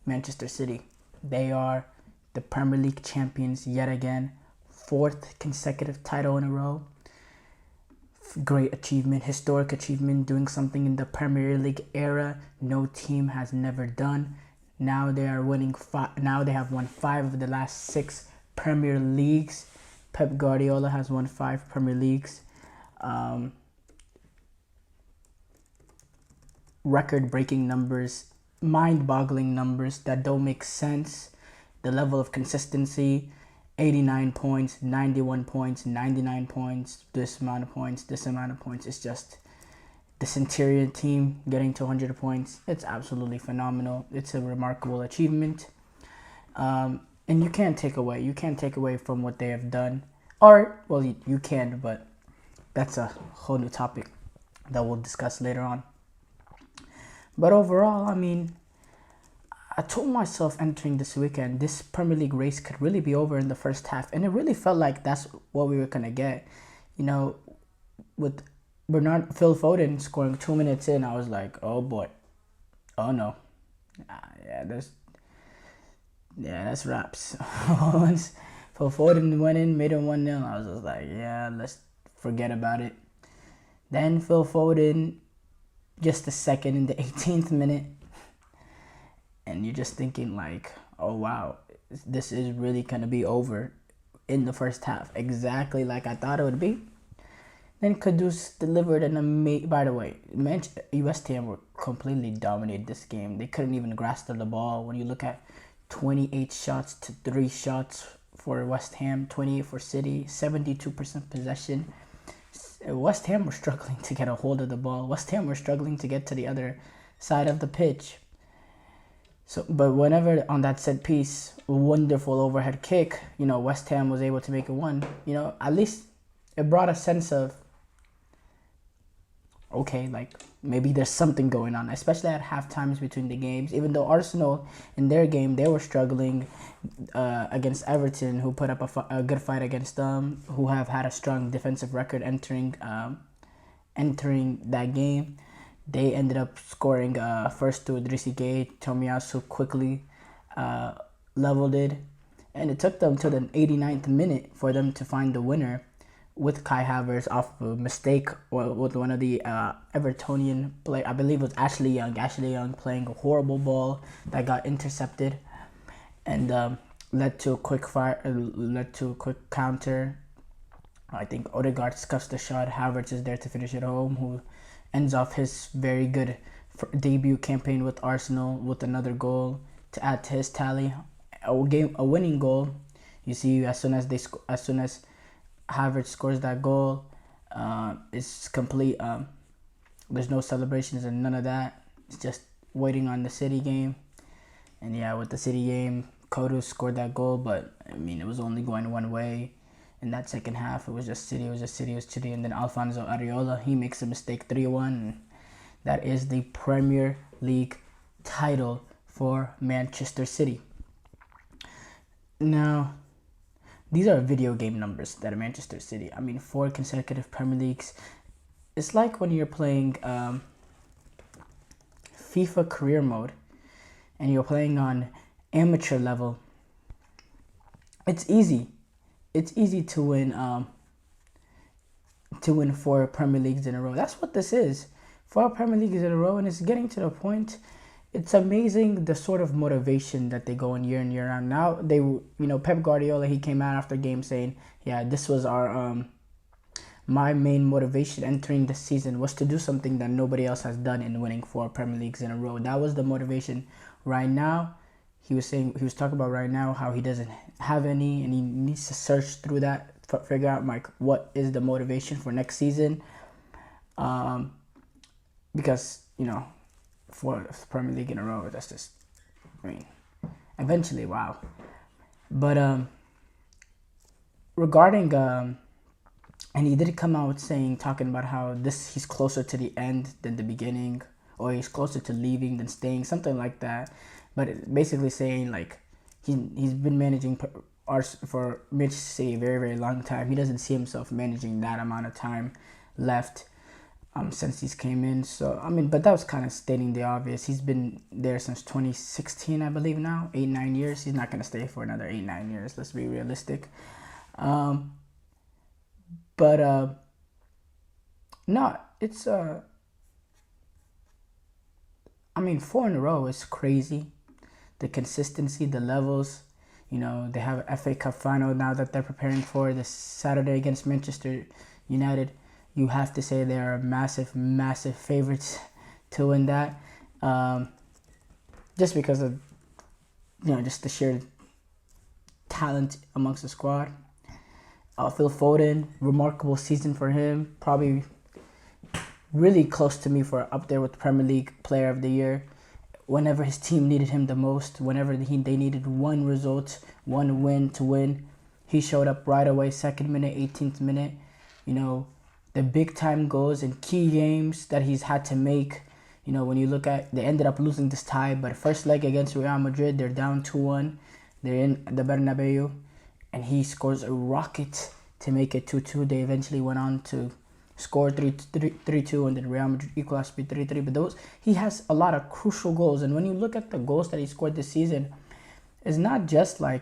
Manchester City. They are the Premier League champions yet again. 4th consecutive title in a row. Great achievement, historic achievement, doing something in the Premier League era no team has never done. Now they are winning. Now they have won 5 of the last 6 Premier Leagues. Pep Guardiola has won 5 Premier Leagues. Record-breaking numbers, mind-boggling numbers that don't make sense. The level of consistency, 89 points, 91 points, 99 points, this amount of points, this amount of points. It's just the Centurion team getting to 100 points. It's absolutely phenomenal. It's a remarkable achievement. And you can't take away from what they have done. Or, well, you can, but that's a whole new topic that we'll discuss later on. But overall, I mean, I told myself entering this weekend, this Premier League race could really be over in the first half. And it really felt like that's what we were going to get. You know, with Phil Foden scoring 2 minutes in, I was like, oh boy. Oh no. That's raps. Once Phil Foden went in, made it 1-0, I was just like, yeah, let's forget about it. Then Phil Foden, just a second in the 18th minute. And you're just thinking like, oh wow, this is really going to be over in the first half. Exactly like I thought it would be. Then Kudus delivered an amazing... By the way, West Ham were completely dominated this game. They couldn't even grasp the ball. When you look at 28 shots to 3 shots for West Ham, 28 for City, 72% possession. West Ham were struggling to get a hold of the ball. West Ham were struggling to get to the other side of the pitch. But whenever on that set piece, wonderful overhead kick, West Ham was able to make it 1. At least it brought a sense of, okay, like maybe there's something going on, especially at half times between the games. Even though Arsenal, in their game, they were struggling against Everton, who put up a good fight against them, who have had a strong defensive record entering that game. They ended up scoring first to Idrissi Gueye. Tomiyasu quickly leveled it. And it took them to the 89th minute for them to find the winner with Kai Havertz off a mistake with one of the Evertonian play. I believe it was Ashley Young. Ashley Young playing a horrible ball that got intercepted and led to a quick counter. I think Odegaard scuffs the shot. Havertz is there to finish it home, who ends off his very good debut campaign with Arsenal with another goal to add to his tally. A winning goal. You see, as soon as Havertz scores that goal, it's complete. There's no celebrations and none of that. It's just waiting on the City game. And yeah, with the City game, Kudus scored that goal, but I mean, it was only going one way. In that second half, it was just City. And then Alfonso Areola, he makes a mistake, 3-1. That is the Premier League title for Manchester City. Now, these are video game numbers that are Manchester City. I mean, 4 consecutive Premier Leagues. It's like when you're playing FIFA career mode and you're playing on amateur level. It's easy. It's easy to win 4 Premier Leagues in a row. That's what this is. 4 Premier Leagues in a row, and it's getting to the point. It's amazing the sort of motivation that they go in year out. Now Pep Guardiola, he came out after game saying, yeah, this was my main motivation entering the season was to do something that nobody else has done in winning 4 Premier Leagues in a row. That was the motivation. Right now, he was talking about right now how he doesn't have any, and he needs to search through that, figure out what is the motivation for next season. Because 4 Premier League in a row, that's just, eventually, wow. But regarding and he did come out talking about how he's closer to the end than the beginning, or he's closer to leaving than staying, something like that. But basically saying like he's been managing for Manchester City a very, very long time. He doesn't see himself managing that amount of time left. since he's came in. So I mean, but that was kind of stating the obvious. He's been there since 2016, I believe now, 8-9 years. He's not gonna stay for another 8-9 years. Let's be realistic. But no, it's I mean, 4 in a row is crazy. The consistency, the levels. You know, they have an FA Cup final now that they're preparing for this Saturday against Manchester United. You have to say they are massive, massive favorites to win that. Just because of, just the sheer talent amongst the squad. Phil Foden, remarkable season for him. Probably really close to me for up there with Premier League Player of the Year. Whenever his team needed him the most, whenever they needed one result, one win to win, he showed up right away, 2nd minute, 18th minute. The big time goals in key games that he's had to make. When you look at, they ended up losing this tie, but first leg against Real Madrid, they're down 2-1. They're in the Bernabeu, and he scores a rocket to make it 2-2. They eventually went on to score 3-2, and then Real Madrid equalized 3-3. But he has a lot of crucial goals, and when you look at the goals that he scored this season, it's not just he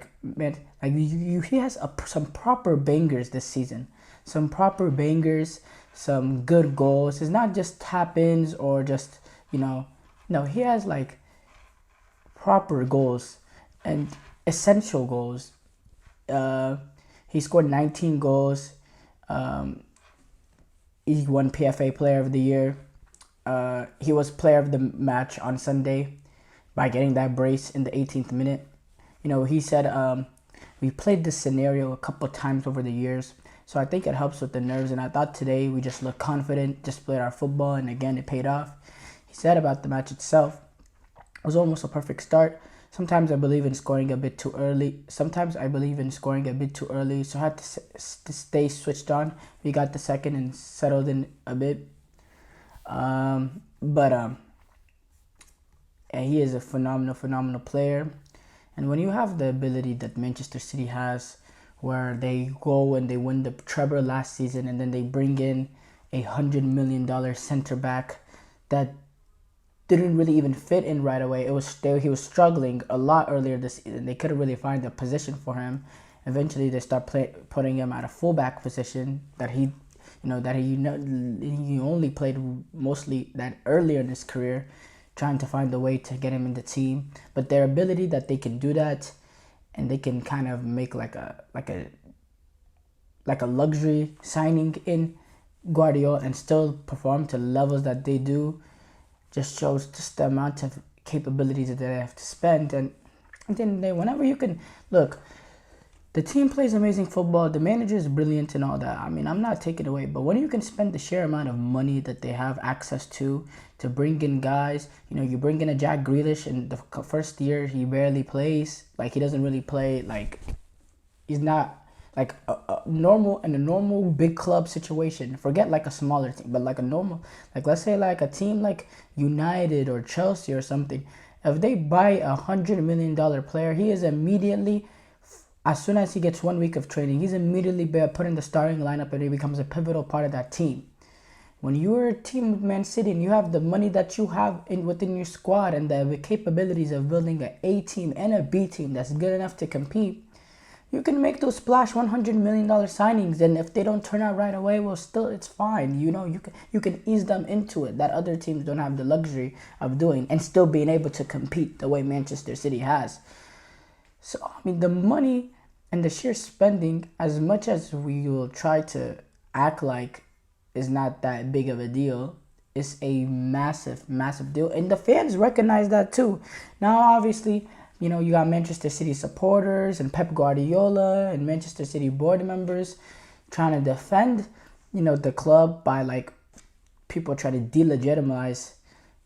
has some proper bangers this season, some proper bangers, some good goals. It's not just tap-ins or just no, he has proper goals and essential goals. He scored 19 goals. He won PFA Player of the Year. He was Player of the Match on Sunday by getting that brace in the 18th minute. He said, we played this scenario a couple times over the years, so I think it helps with the nerves. And I thought today we just looked confident, just played our football, and again, it paid off. He said about the match itself, it was almost a perfect start. Sometimes I believe in scoring a bit too early. So I had to stay switched on. We got the second and settled in a bit. And he is a phenomenal player. And when you have the ability that Manchester City has, where they go and they win the treble last season, and then they bring in $100 million center back that didn't really even fit in right away. He was struggling a lot earlier this season. They couldn't really find a position for him. Eventually, they start putting him at a fullback position that he only played mostly that earlier in his career, trying to find a way to get him in the team. But their ability that they can do that, and they can kind of make like a luxury signing in Guardiola and still perform to levels that they do, just shows just the amount of capabilities that they have to spend. And at the end of the day, whenever you can look, the team plays amazing football, the manager is brilliant and all that. I mean, I'm not taking it away, but when you can spend the sheer amount of money that they have access to bring in guys, you bring in a Jack Grealish, in the first year he barely plays. He doesn't really play. He's not a normal big club situation. Forget a smaller team, but a normal, let's say a team like United or Chelsea or something. If they buy $100 million player, he is immediately, as soon as he gets 1 week of training, he's immediately put in the starting lineup, and he becomes a pivotal part of that team. When you're a team with Man City and you have the money that you have within your squad and the capabilities of building an A team and a B team that's good enough to compete, you can make those splash $100 million signings, and if they don't turn out right away, well, still it's fine. You can ease them into it that other teams don't have the luxury of doing, and still being able to compete the way Manchester City has. So I mean, the money and the sheer spending, as much as we will try to act like is not that big of a deal, is a massive deal, and the fans recognize that too. Now, obviously, you got Manchester City supporters and Pep Guardiola and Manchester City board members trying to defend, the club by people try to delegitimize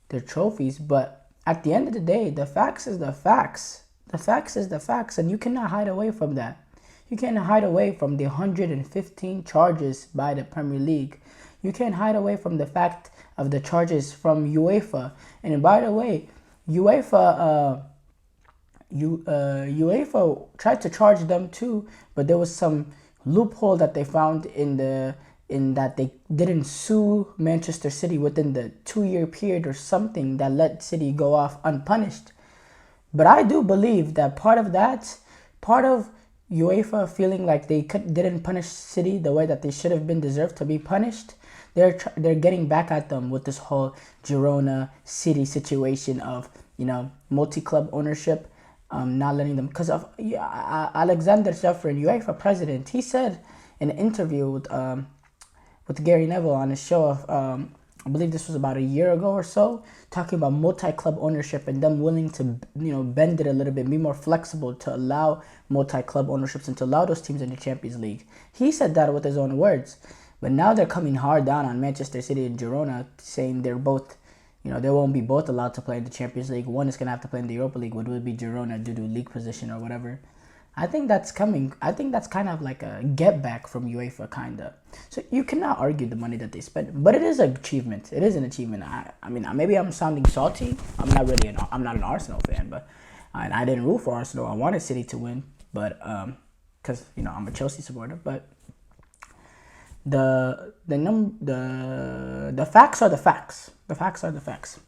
their trophies. But at the end of the day, the facts is the facts. The facts is the facts, and you cannot hide away from that. You can't hide away from the 115 charges by the Premier League. You can't hide away from the fact of the charges from UEFA. And by the way, UEFA tried to charge them too, but there was some loophole that they found in the in that they didn't sue Manchester City within the 2-year period or something that let City go off unpunished. But I do believe that part of UEFA feeling like they didn't punish City the way that they should have been deserved to be punished, they're getting back at them with this whole Girona City situation of, multi-club ownership, not letting them, because of Alexander Sheffrin, UEFA president. He said in an interview with Gary Neville on his show of I believe this was about a year ago or so, talking about multi-club ownership and them willing to, bend it a little bit, be more flexible to allow multi-club ownerships and to allow those teams in the Champions League. He said that with his own words. But now they're coming hard down on Manchester City and Girona, saying they're both, they won't be both allowed to play in the Champions League. One is going to have to play in the Europa League, which would be Girona due to league position or whatever. I think that's coming. I think that's kind of like a get back from UEFA, kind of. So you cannot argue the money that they spent, but it is an achievement. It is an achievement. I mean, maybe I'm sounding salty. I'm not an Arsenal fan, but and I didn't root for Arsenal. I wanted City to win, but because I'm a Chelsea supporter. But the facts are the facts. The facts are the facts.